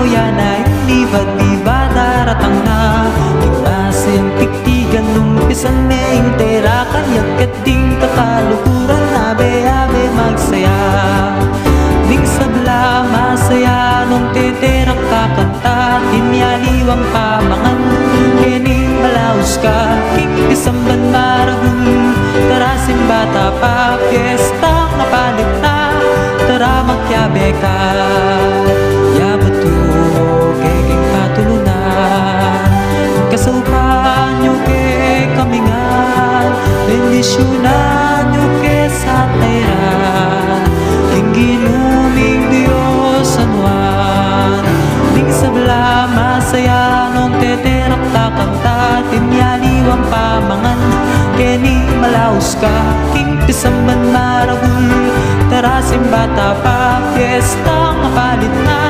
yanay libat-libat daratang na tignasin tiktigan lumpisan meng tera kanyak at ding katalukuran abe-abe magsaya ding sabla masaya nung teterak kakanta tinyaliwang pamangan kening malaus ka kiktisamban maragul tarasin bata pa fiesta napalit na tara magyabe ka ya betul keging patulunan kasaupan nyo ke kamingan bendisyonan nyo ke satayran tinggi luming Diyos anuan ding sabla masaya nung teterak takanta tinyaliwang pamangan keni malaus ka king pisamban maragul tarasin bata pa fiesta kapalit na